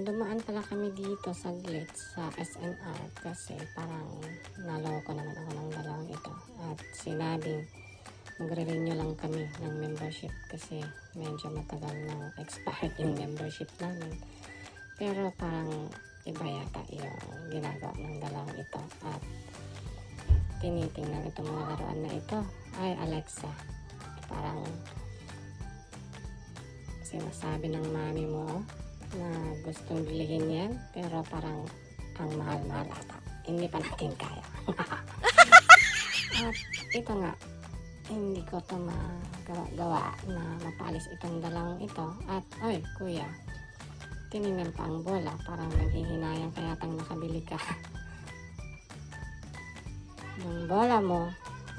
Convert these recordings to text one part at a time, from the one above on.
dumaan pala kami dito saglit sa SNR kasi parang naloko naman ako ng dalawang ito. At sinabing magre-renew lang kami ng membership kasi medyo matagal na expired yung membership namin. Pero parang iba yata yung ginagawa ng dalawang ito. At tinitingnan itong mga laruan na ito. Ay, Alexa. Parang sinasabi ng mami mo na gustong bilhin yan, pero parang ang mahal-mahal ata. Hindi pa natin kaya. At ito nga, hindi ko ito magawa na mapalis itong dalawang ito. At, oy, kuya, tinignan pa ang bola. Parang naghihinayang kaya tang nakabili ka ng bola mo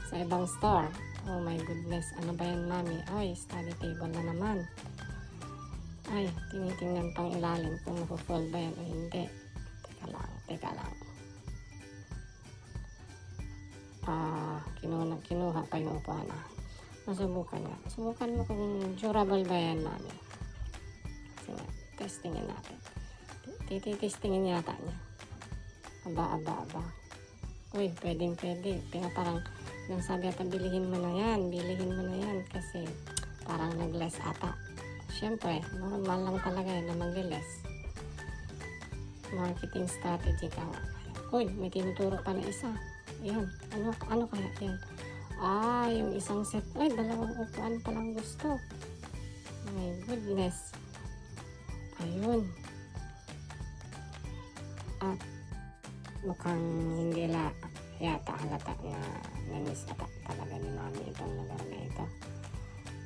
sa ibang store. Oh my goodness, ano ba yan, mami? Ay, study table na naman. Ay, tinitingnan pang ilalim kung napo-fold ba yan o hindi. Teka lang. Kinuha pa yung upuan na. Masubukan nga. Subukan mo kung durable ba yan, mami. Kasi nga, testingin natin. Titestingin yata niya. Aba. Uy, pwede. Kaya parang, nang sabi ata, bilhin mo na yan. Kasi parang nag-less ata. Siyempre, normal lang talaga yun na mag-less. Marketing strategy ka nga. Uy, may tinuturo pa na isa. Ayan, ano kaya yan? Yung isang set. Ay, dalawang upuan palang gusto. My goodness. Ayun. At mukhang hindi yata halata na namiss ata talaga ni mami itong lugar na ito.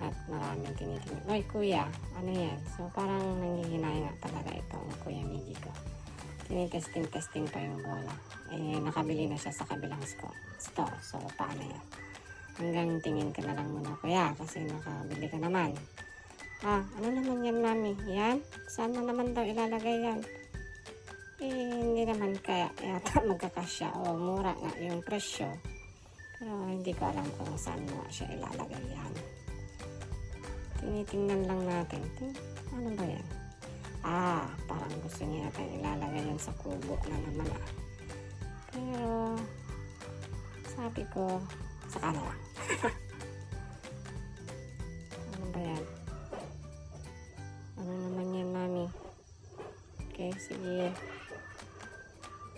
At maraming tinitingnan. Oy, kuya, ano yan? So, parang nangihinay nga talaga itong Kuya Miggy ko. Tinitesting pa yung bola. Nakabili na siya sa kabilang store. So, paano yan? Hanggang tingin ka na lang muna, kuya, kasi nakabili ka naman. Ano naman yan, mami? Yan? Saan na naman daw ilalagay yan? Hindi naman kaya yata magkakasya o mura nga yung presyo. Pero hindi ko alam kung saan mo siya ilalagay yan. Tinitingnan lang natin. Ano ba yan? Parang gusto niya natin ilalagay yan sa kubo na naman Pero, sabi ko, saka na lang. Ano ba yan? Ano naman yan, mami? Okay, sige.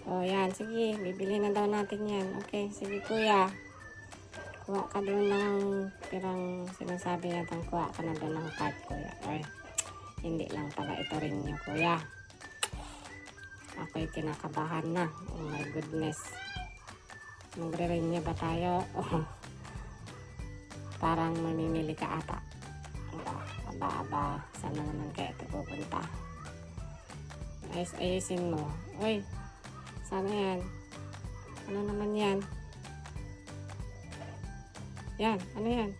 Yan, sige. Bibili na daw natin yan. Okay, sige, kuya. Kuha ka doon ng pirang sinasabi natang kuha ka na doon ng card, kuya. Ay, hindi lang pala ito rin niyo, kuya. Ako'y kinakabahan na. Oh my goodness. Magre-renew ba tayo? Parang mamimili ka ata. Aba. Saan na naman kaya ito pupunta? Ayusin mo. Uy, sana yan? Ano naman yan? Yan, ano yan?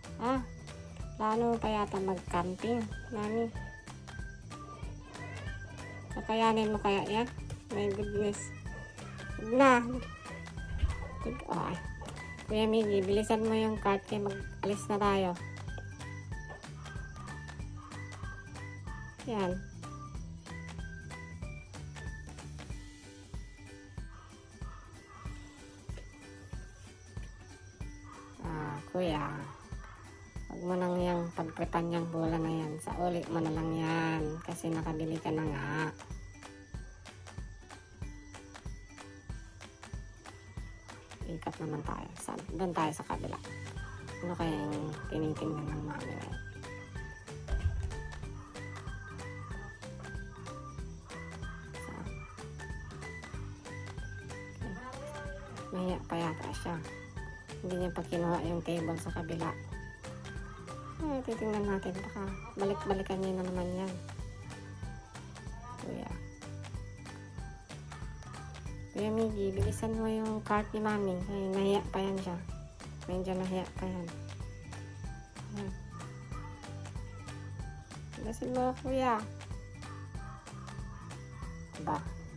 Plano pa yata mag-camping, mami. Kakayanin mo kaya yan? My goodness. Na. Kuya Miggy, bilisan mo yung cart kaya mag-alis na tayo. Yan. Kuya, huwag mo nang yung pagprepan yung bola na yan. Sa ulit mo na lang yan. Kasi nakabili ka na nga. Ikat naman tayo. Doon tayo sa kabila. Ano kaya yung tinitingnan ng mami na yun? Maya pa yata siya. Hindi niya pa kinuha yung table sa kabila. Titingnan natin. Baka balik-balikan niya na naman yan. Kuya Miggy, bilisan mo yung cart ni mami. Nahiya pa yan siya. Medyo nahiya pa yan. Bilisan mo, kuya.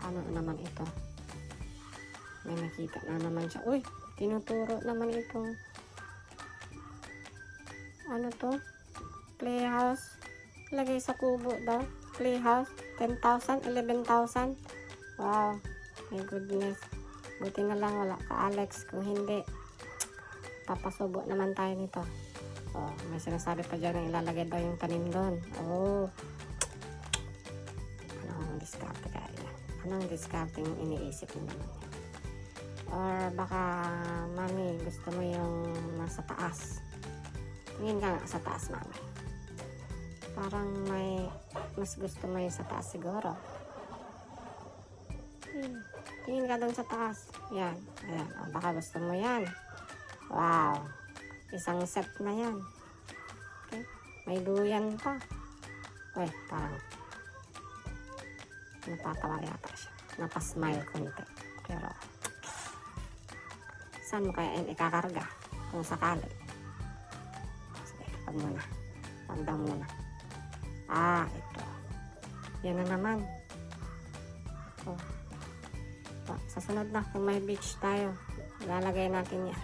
Ano naman ito? May nakita na naman siya. Uy! Tinuturo naman itong ano to? Playhouse. Lagay sa kubo daw. playhouse. 10,000, 11,000. Wow, my goodness. Buti na lang wala ka, Alex. Kung hindi, papasubo naman tayo nito. Oh, may sinasabi pa dyan na ilalagay daw yung tanim doon. Oh, anong diskarte kaya? Anong diskarte yung iniisip mo naman yan? Or baka, mami, gusto mo yung nasa taas. Tingin ka nga sa taas, mami. Parang mas gusto mo yung sa taas siguro. Tingin ka doon sa taas. Yan. Ayan. O, baka gusto mo yan. Wow. Isang set na yan. Okay. May duyan pa. Uy, parang napatawa yata siya. Napasmile konti. Pero, saan mo kaya ikakarga? Kung sakali. Sige, wag muna. Wag daw muna. Ito. Yan na naman. Oh. Sa sunod na, kung may beach tayo, ilalagay natin yan.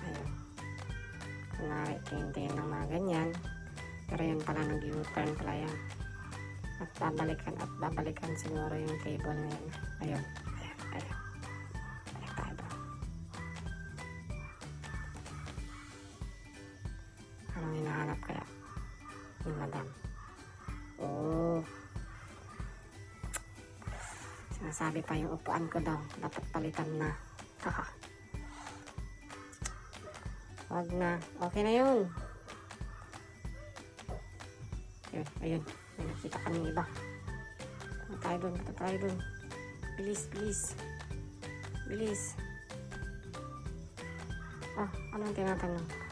Ayun. Kunwari, tingin ng mga ganyan. Pero yun pala, nag-U-turn pala yan. At babalikan siguro yung table na yun. Ayun. Ayun. Anong hinahanap kaya ni madam? Oh, sinasabi pa yung upuan ko daw dapat palitan na. Wag na, okay na yun. Ayun, may nakita kaming iba. Punta tayo dun. Bilis. Anong tinatanong?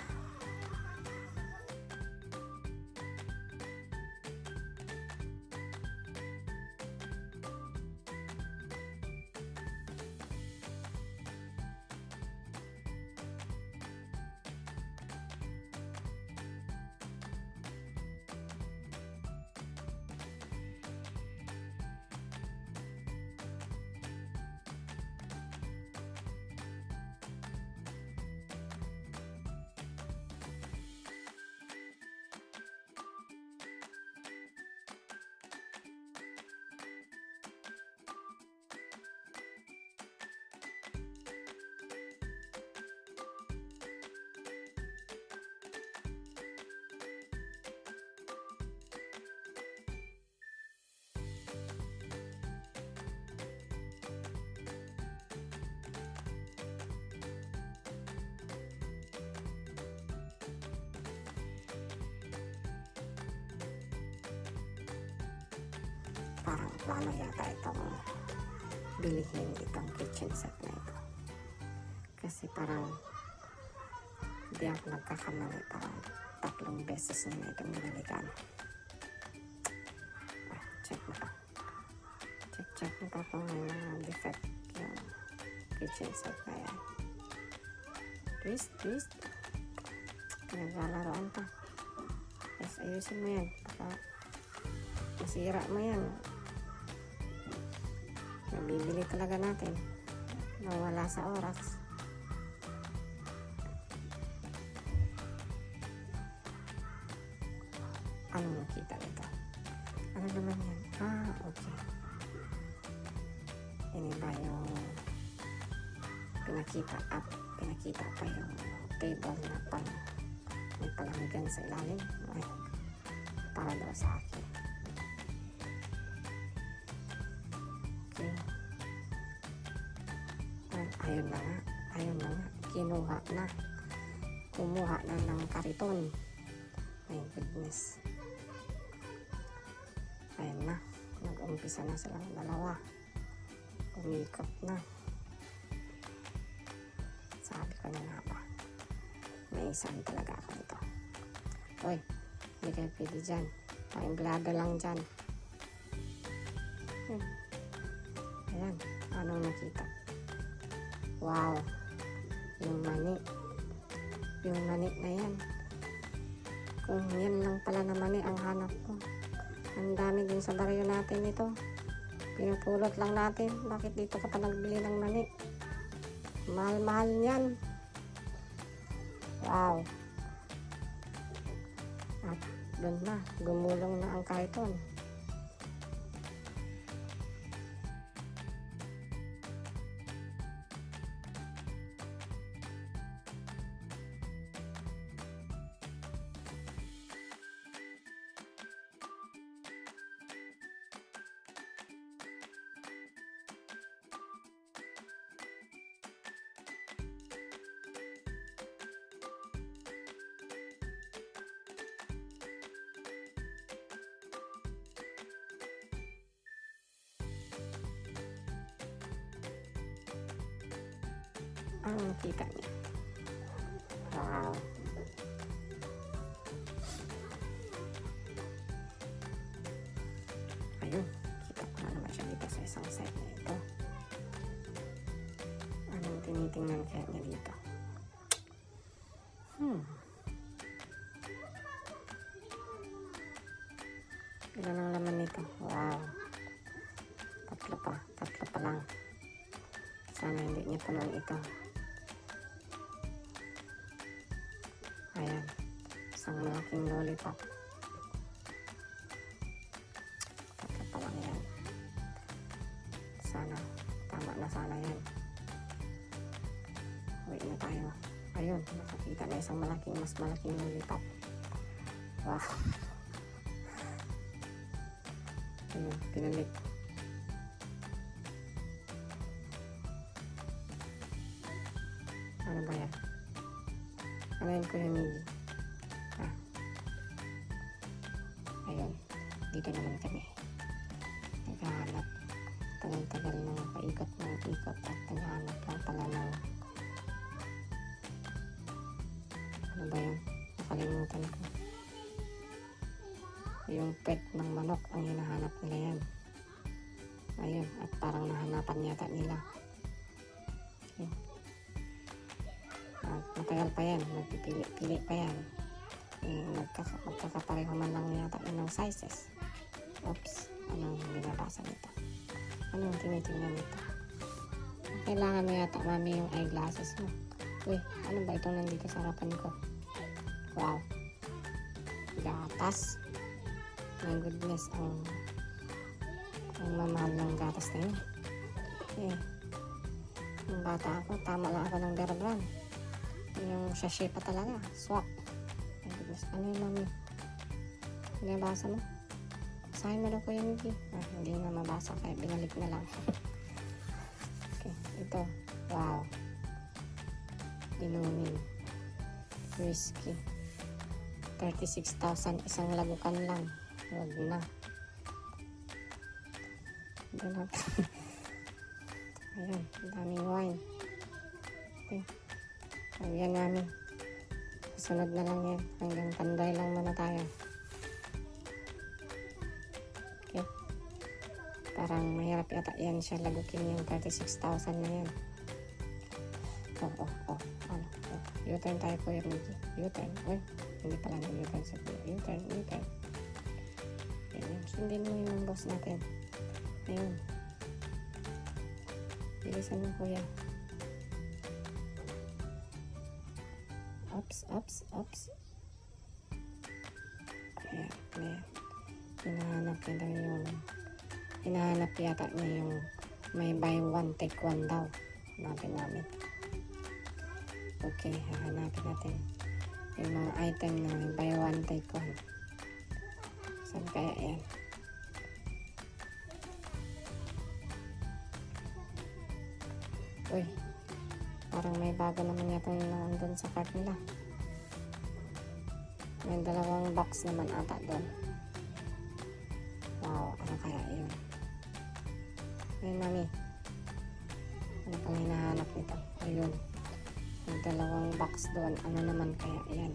Parang plano yata itong bilihin itong kitchen set na ito. Kasi parang hindi ako nagkakamali. Parang 3 beses na itong binalikan. Check mo to. Check mo to kung may mga defect yung kitchen set na yan. Twist. Pinaglalaroan pa. Yes, ayusin mo yan. Baka masira mo yan. Bibili talaga natin. Nawala sa oras. Ano nakita nito? Ano naman yan? Okay. Yan iba yung pinakita pa yung table na pang may palanggan sa ilalim. Ay, para daw sa akin. Okay. Ayun na nga. Kumuha na ng kariton. My goodness. Ayun na. Nag-umpisa na silang dalawa. Umikot na. Sabi ko na nga ba. May isang talaga ako nito. Uy, hindi kayo pwede dyan. Paimblado lang dyan. Ayan. Anong nakita? Wow. Yung mani na yan. Kung yan lang pala na mani ang hanap ko. Ang dami din sa baryo natin ito. Pinupulot lang natin. Bakit dito ka pa nagbili ng mani? Mahal-mahal niyan. Wow. At doon na, gumulong na ang karton. Ang kita niya. Wow. Ayun. Kita ko na naman siya dito sa isang side na ito. Anong tinitingnan kaya niya dito? Ilan ang laman nito? Wow. Tatlo pa lang. Sana hindi niya punan ito. Ayan, isang malaking lollipop. Tatlo pa lang yan. Sana, tama na sana yan. Uwi na tayo. Ayun, nakakita na isang mas malaking lollipop. Wow. Ayun, pinalik. Ano ba yan? Ano yun ko yung Miggy? Ayun. Dito naman kami. Naghahanap. Tagal-tagal na paikot ng ikot at naghahanap lang pala ng ano ba yun? Nakalimutan ko. Yung pet ng manok ang hinahanap nila yan. Ayun. At parang nahanapan yata nila. Okay. Matagal pa yan, nagpipili pa yan. Magkakapareho man lang yata yun ng sizes. Oops, anong binabasa nito? Anong tinitingnan nito? Kailangan mo yata, mami, yung eyeglasses mo. Uy, ano ba itong nandito sa harapan ko? Wow. Gatas. My goodness, ang mamahal ng gatas na yun. Eh, yung bata ako, tama lang ako ng Bear Brand. Yung sachet pa talaga. Swak. Ano yun, mami? Hindi nabasa mo? Basahin mo daw ko yung Miggy. Hindi na mabasa kaya binalik na lang. Okay. Ito. Wow. Inumin. Whiskey. 36,000. Isang lagukan lang. Huwag na. Ito na. Ayan. Daming wine. Okay. Ayan namin. Sunod na lang yan. Hanggang Panday lang muna tayo. Okay. Parang mahirap yata yan siya lagukin yung 36,000 na yan. Ano? U-turn tayo po yung Miggy. U-turn. Uy, hindi pala na U-turn sa kuya. U-turn. Ayan. Sundin mo yung boss natin. Ayun. Bilisan mo kuya. Oops. Ayan. Hinahanap yata niya yung may buy one, take one daw. Hanapin namin. Okay, hahanapin natin yung mga item na may buy one, take one. Saan kaya yan? Uy, parang may bago naman yata yung nandun sa cart nila. May 2 box naman ata doon. Wow, ano kaya yun? Ayun, mami. Ano pang hinahanap nito? Ayun. May 2 box doon. Ano naman kaya yan?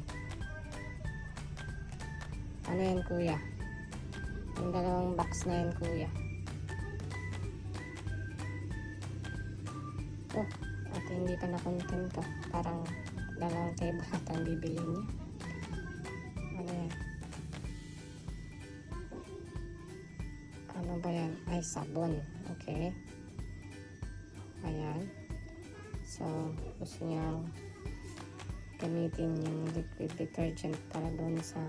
Ano yan, kuya? Yung 2 box na yan, kuya. Oh, at hindi pa na-contento. Parang 2 table at ang bibili niya. Ano yan? Ano Ano ba yan? Ay, sabon. Okay. Ayan. So, gusto niya gamitin yung liquid detergent para doon sa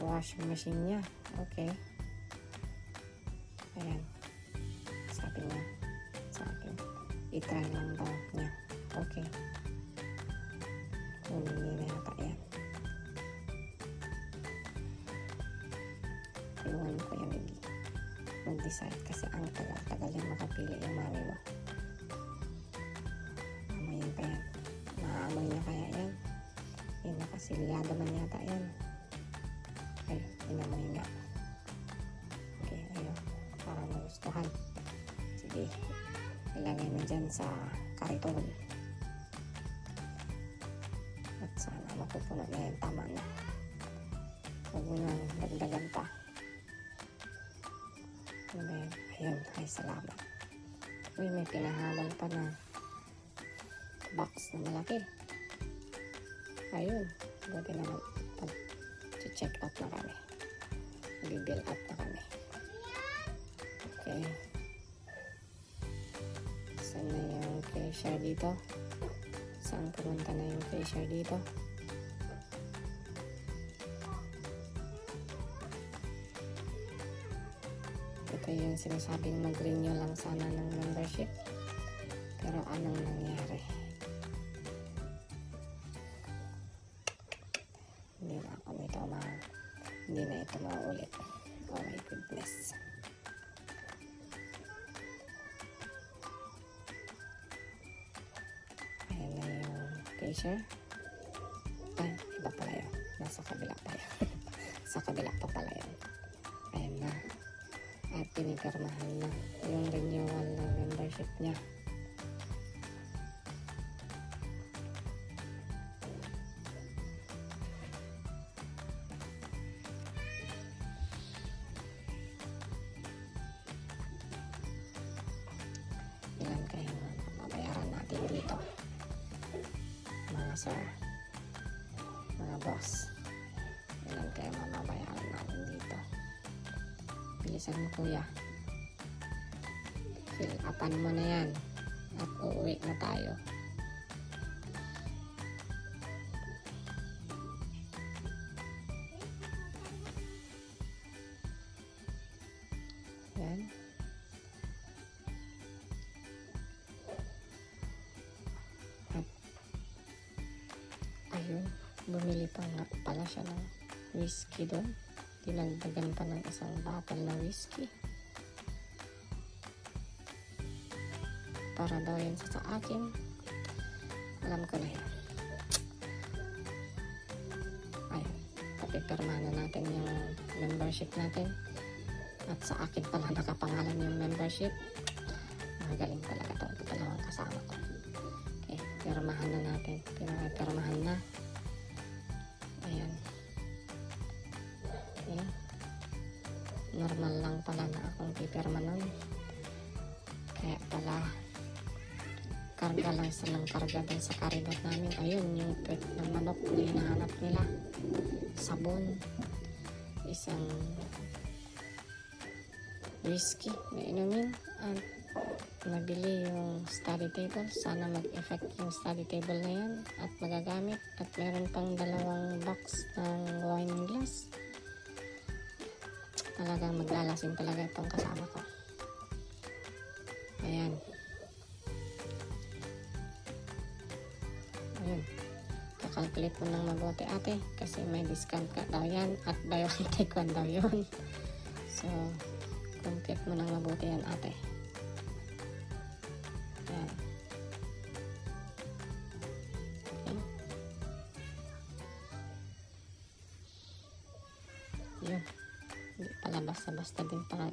washing machine niya. Okay. Ayan. Sabi niya sa akin, i-try lang daw niya. Okay. Kunin niya na yata yan. Tulungan ko yung mag-decide kasi ang tagal-tagal yung makapili yung mami mo. Amoyin pa yan. Naamoy niya kaya yan. Eh, nakasilyado man yata yan. Ay, inamoy nga. Okay, ayun. Para nagustuhan. Sige, ilagay na dyan sa kariton. At sana mapupuno na yan. Tama na. Huwag mo nang dagdagan pa. Ano ba yan? Ayun, ay salamat. Uy, may pinahawal pa na box na malaki. Ayun, buti naman pag-check out na kami. Bibill out na kami. Okay. Saan na yung cashier dito? Saan pumunta na yung cashier dito? Ito yung sinasabing mag-renew lang sana ng membership. Pero anong nangyari? Hindi na ito maulit. Oh my goodness. Ayan na yung cashier. Ay, iba pala yun. Nasa kabila pa yun. Sa kabila pa pala yun. Ayan na. At pinipirmahan na yung renewal ng membership niya. Ilan kayo mabayaran natin dito, mga sir, mga boss? Ilan kayo mabayaran natin dito? Bilisan mo kuya, fill upan mo na yan at uuwi na tayo. Yan. Ayun, bumili pa nga pala siya ng whiskey doon. Dinagdagan pa ng isang bottle na whiskey. Para daw yan sa akin. Alam ko na yan. Ayun, papipirma na natin yung membership natin. At sa akin pala nakapangalan yung membership. Magaling talaga ito. Dalawang kasama ko. Okay, pirmahan na natin. Pirmahan na. Ayan. Okay. Normal lang pala na akong pipirma nun. Kaya pala karga lang silang karga dun sa karidor namin. Ayun, yung tweet ng manok na hinahanap nila. Sabon. Isang whiskey na inumin. At nabili yung study table. Sana mag-effect yung study table na yan at magagamit. At meron pang 2 box ng wine glass. Talagang maglalasin talaga itong kasama ko. Ayan. Ayun. Kakalculate mo ng mabuti ate kasi may discount ka daw yan at buy one take one daw yun. So, compute mo ng mabuti yan ate. Ayan. Okay. Yun. Hindi pala basta-basta din parang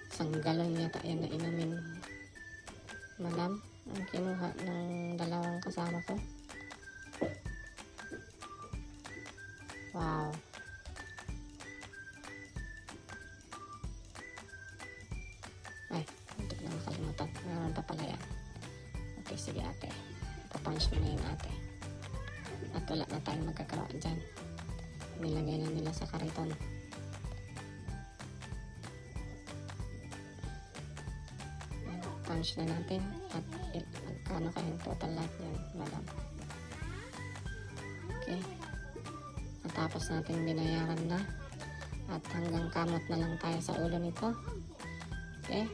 isang galon yata yan na inumin. Madam, ang kinuha ng 2 kasama ko. Wow. Ay, hindi ko na makalimutan. Meron pa pala yan. Okay, sige ate. Papunch mo na yun ate. At wala na tayong magkakaroon dyan. Nilagay na nila sa kariton. i-launch na natin at magkano kayong total lahat yan, madam. Okay, natapos natin binayaran na at hanggang kamot na lang tayo sa ulo nito. Okay,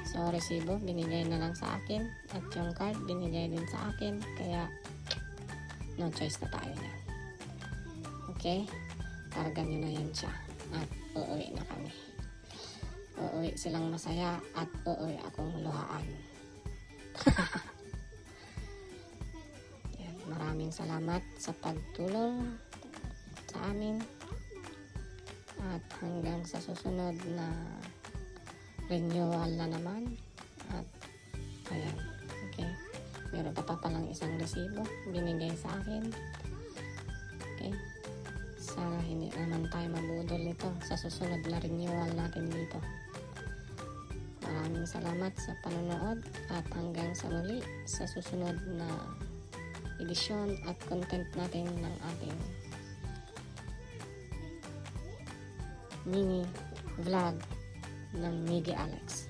so resibo binigay na lang sa akin at yung card binigay din sa akin, kaya no choice na tayo yan. Okay, karga nyo na yan siya at uuwi na kami. Uuwi silang masaya at uuwi akong luhaan. Yan, maraming salamat sa pagtulong sa amin at hanggang sa susunod na renewal na naman. At ayan, okay, meron pa palang isang resibo binigay sa akin. Okay, sana hindi naman tayo mabudol nito sa susunod na renewal natin dito. Maraming salamat sa panonood at hanggang sa muli sa susunod na edisyon at content natin ng ating mini vlog ng Miggy Alex.